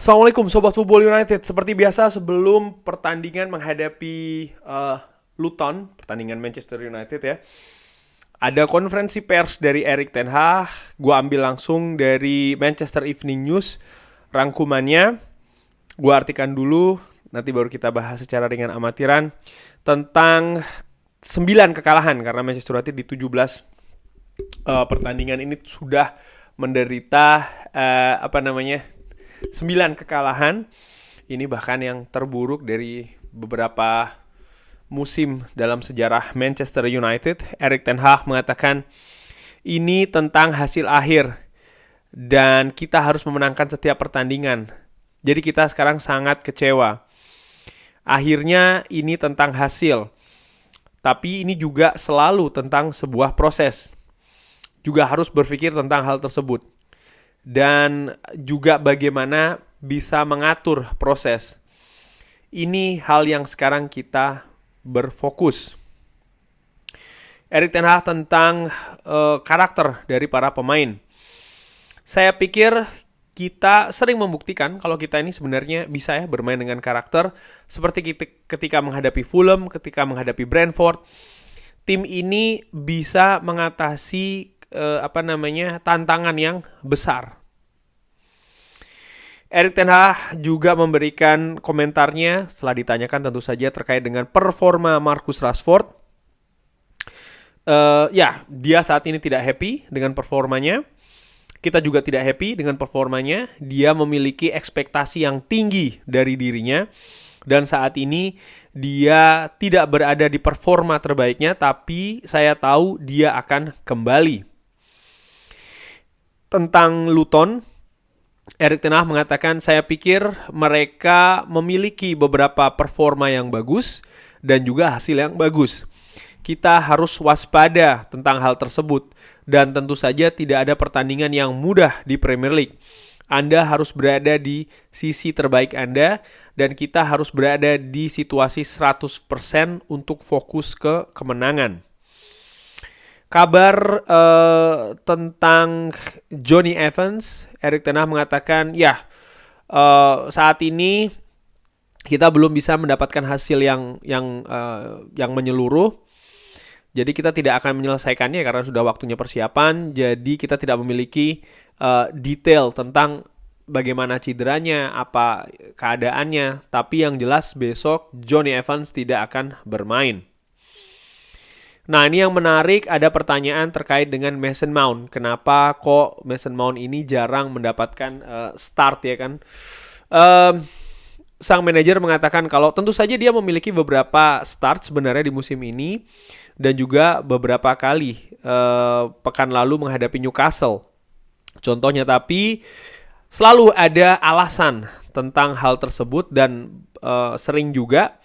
Assalamualaikum Sobat Football United. Seperti biasa sebelum pertandingan menghadapi Luton, pertandingan Manchester United ya, ada konferensi pers dari Erik ten Hag. Gue ambil langsung dari Manchester Evening News rangkumannya. Gue artikan dulu, nanti baru kita bahas secara ringan amatiran tentang 9 kekalahan karena Manchester United di 17 pertandingan ini sudah menderita 9 kekalahan. Ini bahkan yang terburuk dari beberapa musim dalam sejarah Manchester United. Erik ten Hag mengatakan ini tentang hasil akhir dan kita harus memenangkan setiap pertandingan. Jadi kita sekarang sangat kecewa. Akhirnya ini tentang hasil, tapi ini juga selalu tentang sebuah proses. Juga harus berpikir tentang hal tersebut. Dan juga bagaimana bisa mengatur proses. Ini hal yang sekarang kita berfokus. Erik ten Hag tentang karakter dari para pemain. Saya pikir kita sering membuktikan kalau kita ini sebenarnya bisa ya bermain dengan karakter. Seperti ketika menghadapi Fulham, ketika menghadapi Brentford. Tim ini bisa mengatasi tantangan yang besar. Erik ten Hag juga memberikan komentarnya setelah ditanyakan tentu saja terkait dengan performa Marcus Rashford. Dia saat ini tidak happy dengan performanya. Kita juga tidak happy dengan performanya. Dia memiliki ekspektasi yang tinggi dari dirinya. Dan saat ini dia tidak berada di performa terbaiknya, tapi saya tahu dia akan kembali. Tentang Luton, Erik ten Hag mengatakan, saya pikir mereka memiliki beberapa performa yang bagus dan juga hasil yang bagus. Kita harus waspada tentang hal tersebut. Dan tentu saja tidak ada pertandingan yang mudah di Premier League. Anda harus berada di sisi terbaik Anda dan kita harus berada di situasi 100% untuk fokus ke kemenangan. Kabar tentang Jonny Evans, Erik ten Hag mengatakan, saat ini kita belum bisa mendapatkan hasil yang menyeluruh. Jadi kita tidak akan menyelesaikannya karena sudah waktunya persiapan. Jadi kita tidak memiliki detail tentang bagaimana cederanya, apa keadaannya. Tapi yang jelas besok Jonny Evans tidak akan bermain. Nah, ini yang menarik, ada pertanyaan terkait dengan Mason Mount. Kenapa kok Mason Mount ini jarang mendapatkan start ya kan? Sang manajer mengatakan kalau tentu saja dia memiliki beberapa start sebenarnya di musim ini. Dan juga beberapa kali pekan lalu menghadapi Newcastle. Contohnya, tapi selalu ada alasan tentang hal tersebut dan sering juga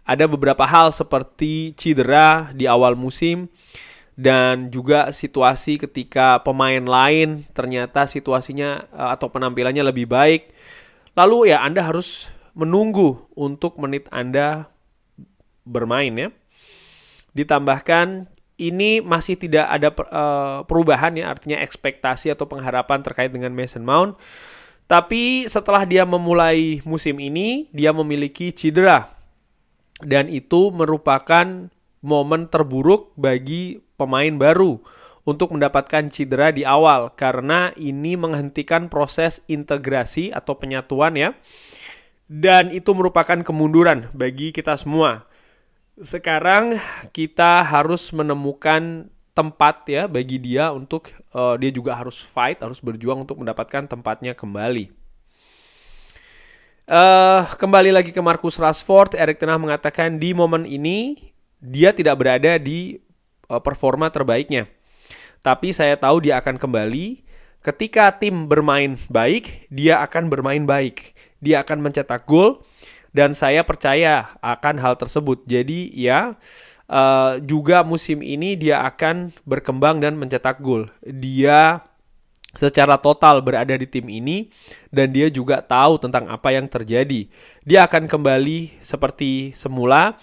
ada beberapa hal seperti cedera di awal musim dan juga situasi ketika pemain lain ternyata situasinya atau penampilannya lebih baik. Lalu ya Anda harus menunggu untuk menit Anda bermain ya. Ditambahkan ini masih tidak ada perubahan ya, artinya ekspektasi atau pengharapan terkait dengan Mason Mount. Tapi setelah dia memulai musim ini, dia memiliki cedera. Dan itu merupakan momen terburuk bagi pemain baru untuk mendapatkan cedera di awal. Karena ini menghentikan proses integrasi atau penyatuan ya. Dan itu merupakan kemunduran bagi kita semua. Sekarang kita harus menemukan tempat ya bagi dia untuk dia juga harus fight, harus berjuang untuk mendapatkan tempatnya kembali. Kembali lagi ke Marcus Rashford, Erik ten Hag mengatakan di momen ini dia tidak berada di performa terbaiknya. Tapi saya tahu dia akan kembali. Ketika tim bermain baik, dia akan bermain baik. Dia akan mencetak gol. Dan saya percaya akan hal tersebut. Jadi juga musim ini dia akan berkembang dan mencetak gol. Dia secara total berada di tim ini dan dia juga tahu tentang apa yang terjadi. Dia akan kembali seperti semula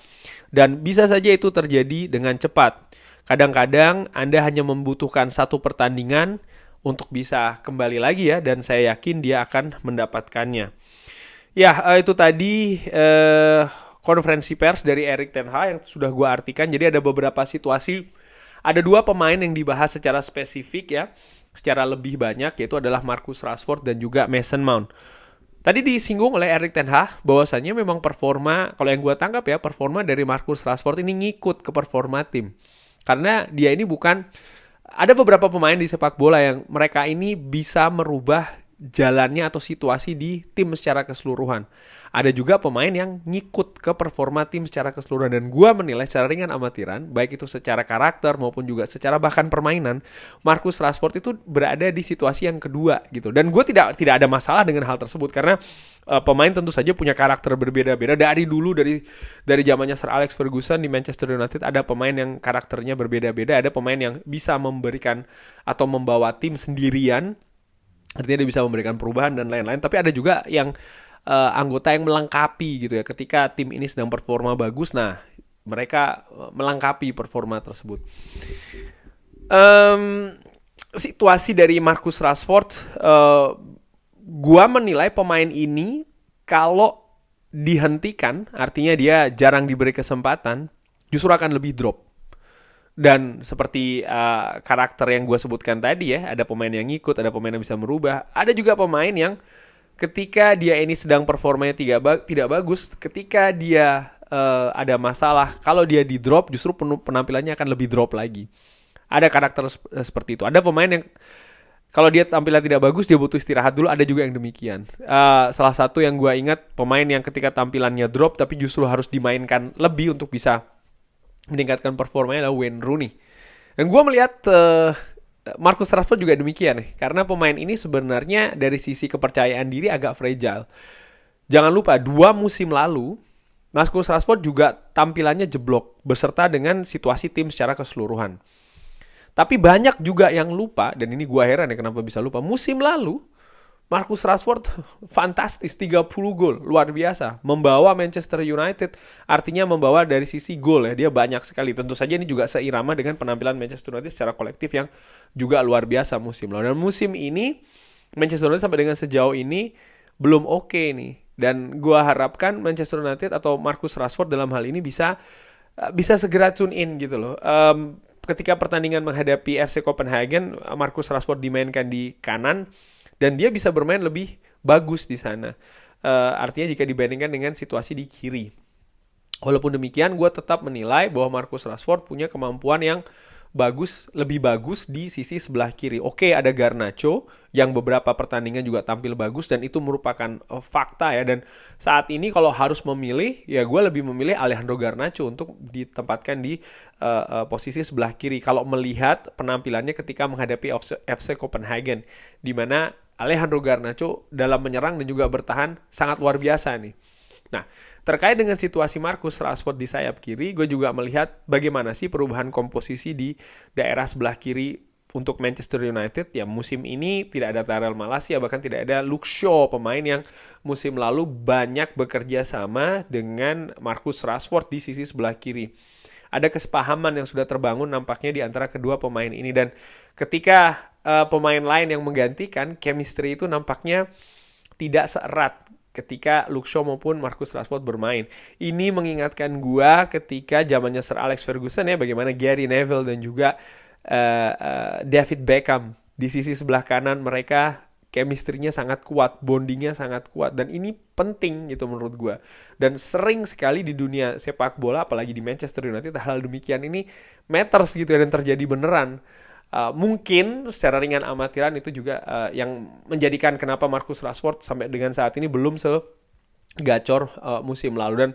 dan bisa saja itu terjadi dengan cepat. Kadang-kadang Anda hanya membutuhkan satu pertandingan untuk bisa kembali lagi ya, dan saya yakin dia akan mendapatkannya. Ya, itu tadi konferensi pers dari Erik ten Hag yang sudah gue artikan. Jadi ada beberapa situasi, ada 2 pemain yang dibahas secara spesifik ya, secara lebih banyak, yaitu adalah Marcus Rashford dan juga Mason Mount. Tadi disinggung oleh Erik ten Hag bahwasannya memang performa, kalau yang gue tangkap ya, performa dari Marcus Rashford ini ngikut ke performa tim. Karena dia ini bukan, ada beberapa pemain di sepak bola yang mereka ini bisa merubah jalannya atau situasi di tim secara keseluruhan. Ada juga pemain yang ngikut ke performa tim secara keseluruhan. Dan gue menilai secara ringan amatiran, baik itu secara karakter maupun juga secara bahkan permainan, Marcus Rashford itu berada di situasi yang kedua gitu. Dan gue tidak ada masalah dengan hal tersebut, karena pemain tentu saja punya karakter berbeda-beda. Dari dulu, dari zamannya Sir Alex Ferguson di Manchester United, ada pemain yang karakternya berbeda-beda. Ada pemain yang bisa memberikan atau membawa tim sendirian, artinya dia bisa memberikan perubahan dan lain-lain. Tapi ada juga yang anggota yang melengkapi gitu ya. Ketika tim ini sedang performa bagus, nah mereka melengkapi performa tersebut. Situasi dari Marcus Rashford, gua menilai pemain ini kalau dihentikan, artinya dia jarang diberi kesempatan, justru akan lebih drop. Dan seperti karakter yang gue sebutkan tadi ya, ada pemain yang ngikut, ada pemain yang bisa merubah. Ada juga pemain yang ketika dia ini sedang performanya tidak bagus, ketika dia ada masalah, kalau dia di drop justru penampilannya akan lebih drop lagi. Ada karakter seperti itu. Ada pemain yang kalau dia tampilnya tidak bagus, dia butuh istirahat dulu. Ada juga yang demikian. Salah satu yang gue ingat, pemain yang ketika tampilannya drop tapi justru harus dimainkan lebih untuk bisa meningkatkan performanya adalah Wayne Rooney. Dan gue melihat Marcus Rashford juga demikian nih. Karena pemain ini sebenarnya dari sisi kepercayaan diri agak fragile. Jangan lupa 2 musim lalu Marcus Rashford juga tampilannya jeblok beserta dengan situasi tim secara keseluruhan. Tapi banyak juga yang lupa, dan ini gue heran ya kenapa bisa lupa. Musim lalu Marcus Rashford fantastis, 30 gol, luar biasa. Membawa Manchester United, artinya membawa dari sisi gol ya, dia banyak sekali. Tentu saja ini juga seirama dengan penampilan Manchester United secara kolektif yang juga luar biasa musim lalu. Dan musim ini, Manchester United sampai dengan sejauh ini belum oke nih. Dan gue harapkan Manchester United atau Marcus Rashford dalam hal ini bisa segera tune in gitu loh. Ketika pertandingan menghadapi FC Copenhagen, Marcus Rashford dimainkan di kanan, dan dia bisa bermain lebih bagus di sana. Artinya jika dibandingkan dengan situasi di kiri. Walaupun demikian, gue tetap menilai bahwa Marcus Rashford punya kemampuan yang bagus, lebih bagus di sisi sebelah kiri. Oke, ada Garnacho yang beberapa pertandingan juga tampil bagus, dan itu merupakan fakta ya. Dan saat ini kalau harus memilih, ya gue lebih memilih Alejandro Garnacho untuk ditempatkan di posisi sebelah kiri. Kalau melihat penampilannya ketika menghadapi FC Copenhagen, di mana Alejandro Garnacho dalam menyerang dan juga bertahan sangat luar biasa nih. Nah, terkait dengan situasi Marcus Rashford di sayap kiri, gue juga melihat bagaimana sih perubahan komposisi di daerah sebelah kiri untuk Manchester United. Ya, musim ini tidak ada Tyrell Malacia, bahkan tidak ada Luke Shaw, pemain yang musim lalu banyak bekerja sama dengan Marcus Rashford di sisi sebelah kiri. Ada kesepahaman yang sudah terbangun nampaknya di antara kedua pemain ini, dan ketika pemain lain yang menggantikan, chemistry itu nampaknya tidak seerat ketika Luke Shaw maupun Marcus Rashford bermain. Ini mengingatkan gua ketika zamannya Sir Alex Ferguson ya, bagaimana Gary Neville dan juga David Beckham di sisi sebelah kanan, mereka chemistry-nya sangat kuat, bondingnya sangat kuat, dan ini penting gitu menurut gua. Dan sering sekali di dunia sepak bola, apalagi di Manchester United, hal demikian ini matters gitu ya, dan terjadi beneran. Mungkin secara ringan amatiran itu juga yang menjadikan kenapa Marcus Rashford sampai dengan saat ini belum segacor musim lalu. Dan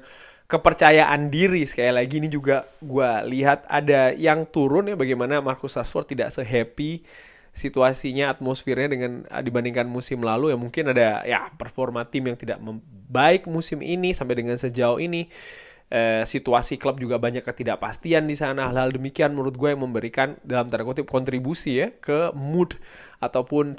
kepercayaan diri sekali lagi ini juga gue lihat ada yang turun ya, bagaimana Marcus Rashford tidak se-happy situasinya, atmosfernya dengan dibandingkan musim lalu. Ya mungkin ada ya performa tim yang tidak baik musim ini sampai dengan sejauh ini. Situasi klub juga banyak ketidakpastian di sana. Hal-hal demikian menurut gue yang memberikan dalam tanda kutip kontribusi ya ke mood ataupun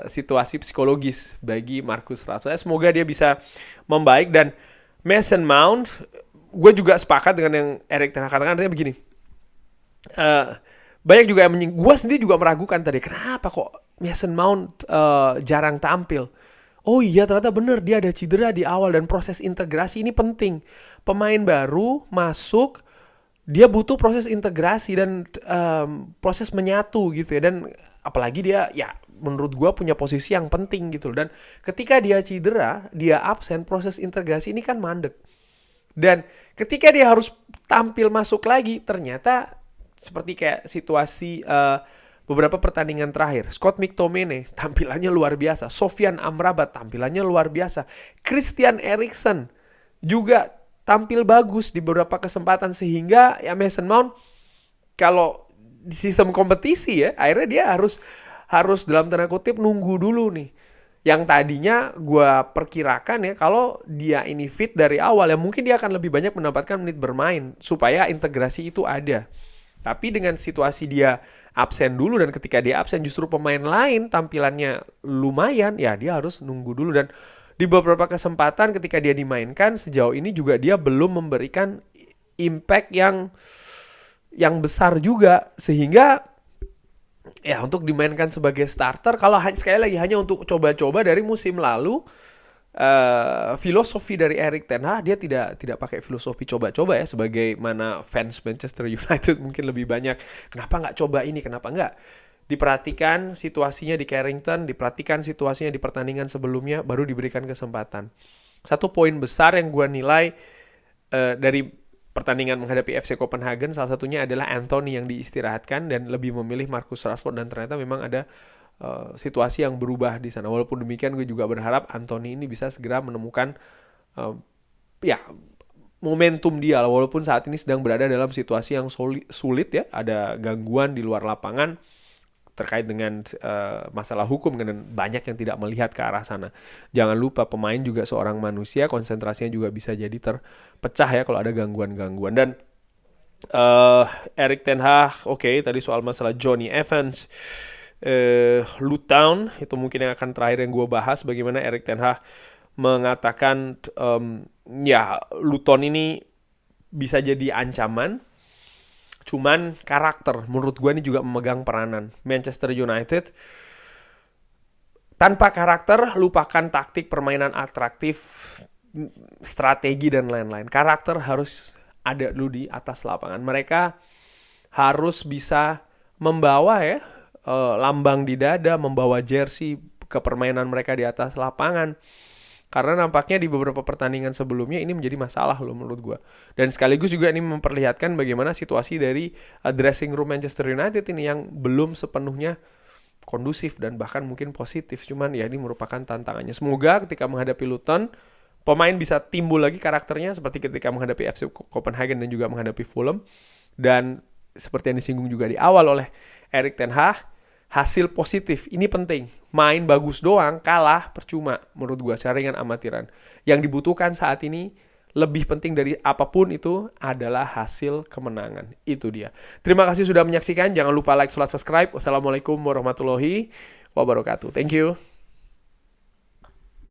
situasi psikologis bagi Marcus Rashford. Semoga dia bisa membaik. Dan Mason Mount, gue juga sepakat dengan yang Erik ten Hag katakan, artinya begini. Banyak juga yang gue sendiri juga meragukan tadi, kenapa kok Mason Mount jarang tampil. Oh iya, ternyata bener dia ada cedera di awal, dan proses integrasi ini penting. Pemain baru masuk, dia butuh proses integrasi dan proses menyatu gitu ya. Dan apalagi dia ya menurut gue punya posisi yang penting gitu loh. Dan ketika dia cedera, dia absen, proses integrasi ini kan mandek. Dan ketika dia harus tampil masuk lagi, ternyata seperti kayak situasi beberapa pertandingan terakhir. Scott McTominay tampilannya luar biasa. Sofyan Amrabat tampilannya luar biasa. Christian Eriksen juga tampil bagus di beberapa kesempatan, sehingga ya Mason Mount kalau di sistem kompetisi ya akhirnya dia harus dalam tanda kutip nunggu dulu nih. Yang tadinya gue perkirakan ya kalau dia ini fit dari awal ya mungkin dia akan lebih banyak mendapatkan menit bermain supaya integrasi itu ada. Tapi dengan situasi dia absen dulu, dan ketika dia absen justru pemain lain tampilannya lumayan, ya dia harus nunggu dulu. Dan di beberapa kesempatan ketika dia dimainkan sejauh ini juga dia belum memberikan impact yang besar juga, sehingga ya untuk dimainkan sebagai starter, kalau sekali lagi hanya untuk coba-coba dari musim lalu, filosofi dari Erik ten Hag, dia tidak pakai filosofi coba-coba ya, sebagaimana fans Manchester United mungkin lebih banyak, kenapa nggak coba ini, kenapa nggak diperhatikan situasinya di Carrington, diperhatikan situasinya di pertandingan sebelumnya, baru diberikan kesempatan. Satu poin besar yang gue nilai dari pertandingan menghadapi FC Copenhagen, salah satunya adalah Anthony yang diistirahatkan dan lebih memilih Marcus Rashford, dan ternyata memang ada situasi yang berubah di sana. Walaupun demikian gue juga berharap Anthony ini bisa segera menemukan ya momentum dia, walaupun saat ini sedang berada dalam situasi yang sulit ya, ada gangguan di luar lapangan terkait dengan masalah hukum, dan banyak yang tidak melihat ke arah sana. Jangan lupa pemain juga seorang manusia, konsentrasinya juga bisa jadi terpecah ya kalau ada gangguan-gangguan. Dan Erik ten Hag, oke, tadi soal masalah Johnny Evans, Luton, itu mungkin yang akan terakhir yang gue bahas, bagaimana Erik ten Hag mengatakan ya Luton ini bisa jadi ancaman, cuman karakter menurut gue ini juga memegang peranan. Manchester United tanpa karakter, lupakan taktik, permainan atraktif, strategi dan lain-lain. Karakter harus ada dulu di atas lapangan. Mereka harus bisa membawa ya lambang di dada, membawa jersey ke permainan mereka di atas lapangan. Karena nampaknya di beberapa pertandingan sebelumnya ini menjadi masalah loh menurut gue. Dan sekaligus juga ini memperlihatkan bagaimana situasi dari dressing room Manchester United ini yang belum sepenuhnya kondusif dan bahkan mungkin positif. Cuman ya ini merupakan tantangannya. Semoga ketika menghadapi Luton, pemain bisa timbul lagi karakternya seperti ketika menghadapi FC Copenhagen dan juga menghadapi Fulham. Dan seperti yang disinggung juga di awal oleh Erik ten Hag, hasil positif, ini penting. Main bagus doang, kalah, percuma menurut gue, saringan amatiran. Yang dibutuhkan saat ini, lebih penting dari apapun itu, adalah hasil kemenangan. Itu dia. Terima kasih sudah menyaksikan, jangan lupa like, subscribe. Wassalamualaikum warahmatullahi wabarakatuh. Thank you.